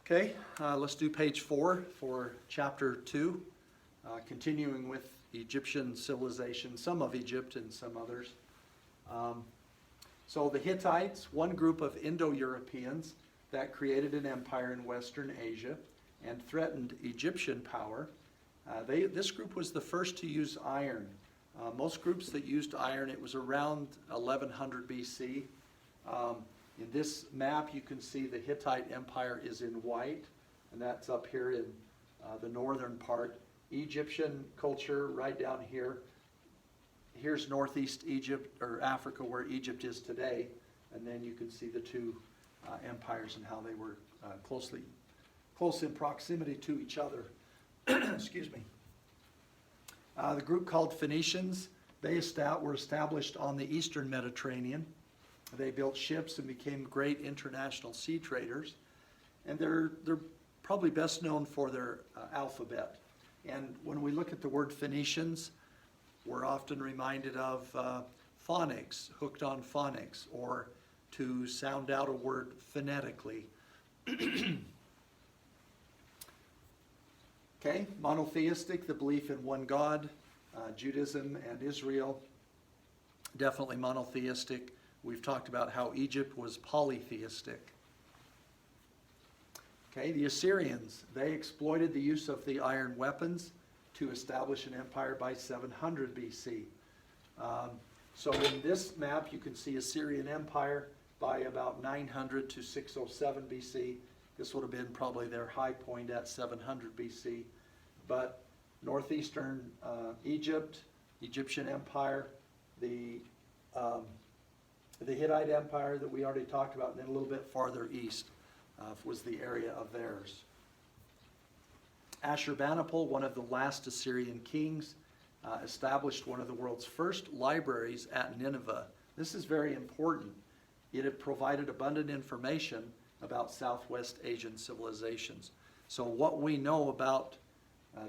Okay, let's do page 4 for chapter 2, continuing with Egyptian civilization, some of Egypt and some others. So the Hittites, one group of Indo-Europeans that created an empire in Western Asia and threatened Egyptian power. This group was the first to use iron. Most groups that used iron, it was around 1100 BC. In this map, you can see the Hittite Empire is in white, and that's up here in the northern part. Egyptian culture right down here. Here's northeast Egypt, or Africa, where Egypt is today, and then you can see the two empires and how they were close in proximity to each other. Excuse me. The group called Phoenicians, they were established on the eastern Mediterranean. They built ships and became great international sea traders. And they're probably best known for their alphabet. And when we look at the word Phoenicians, we're often reminded of phonics, hooked on phonics, or to sound out a word phonetically. Okay, monotheistic, the belief in one God, Judaism and Israel, definitely monotheistic. We've talked about how Egypt was polytheistic. Okay, the Assyrians, they exploited the use of the iron weapons to establish an empire by 700 BC. So in this map, you can see Assyrian Empire by about 900 to 607 BC. This would have been probably their high point at 700 BC. But northeastern Egypt, Egyptian Empire, the Hittite Empire that we already talked about, and then a little bit farther east was the area of theirs. Ashurbanipal, one of the last Assyrian kings, established one of the world's first libraries at Nineveh. This is very important. It had provided abundant information about Southwest Asian civilizations. So what we know about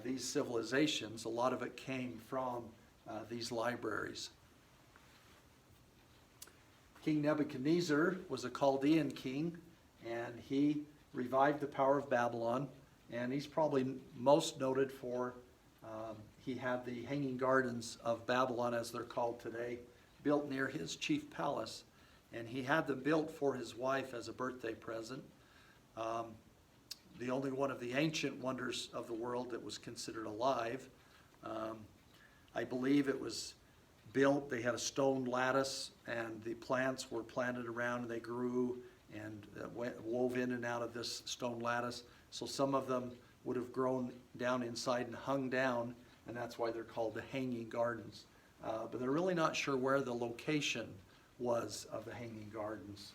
these civilizations, a lot of it came from these libraries. King Nebuchadnezzar was a Chaldean king, and he revived the power of Babylon, and he's probably most noted for he had the Hanging Gardens of Babylon, as they're called today, built near his chief palace, and he had them built for his wife as a birthday present. The only one of the ancient wonders of the world that was considered alive. I believe it was built, they had a stone lattice, and the plants were planted around, and they grew and wove in and out of this stone lattice. So some of them would have grown down inside and hung down, and that's why they're called the Hanging Gardens. But they're really not sure where the location was of the Hanging Gardens.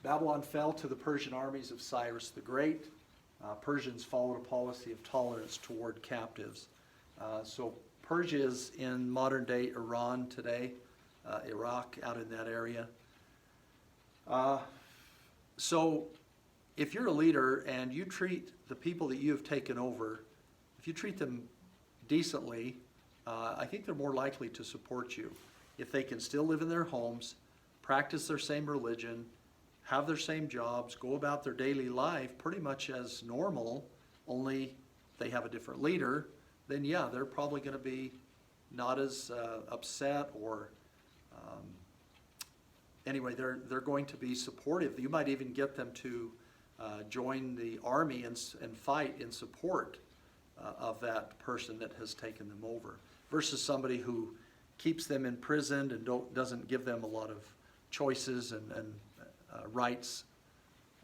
Babylon fell to the Persian armies of Cyrus the Great. Persians followed a policy of tolerance toward captives. So Persia is in modern-day Iran today, Iraq, out in that area. So if you're a leader and you treat the people that you have taken over, if you treat them decently, I think they're more likely to support you. If they can still live in their homes, practice their same religion, have their same jobs, go about their daily life pretty much as normal, only they have a different leader, then yeah, they're probably going to be not as upset, or anyway, they're going to be supportive. You might even get them to join the army and fight in support of that person that has taken them over, versus somebody who keeps them imprisoned and doesn't give them a lot of choices and rights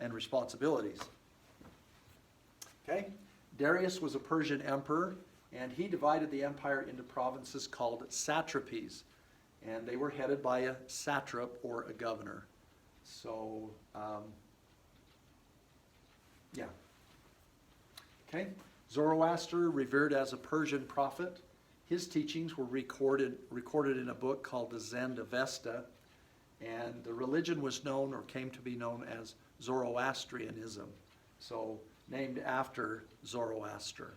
and responsibilities. Okay, Darius was a Persian emperor, and he divided the empire into provinces called satrapies, and they were headed by a satrap or a governor. So, yeah. Okay, Zoroaster, revered as a Persian prophet, his teachings were recorded in a book called the Zend-Avesta, and the religion was known, or came to be known, as Zoroastrianism, so named after Zoroaster.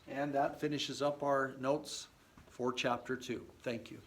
And that finishes up our notes for chapter 2. Thank you.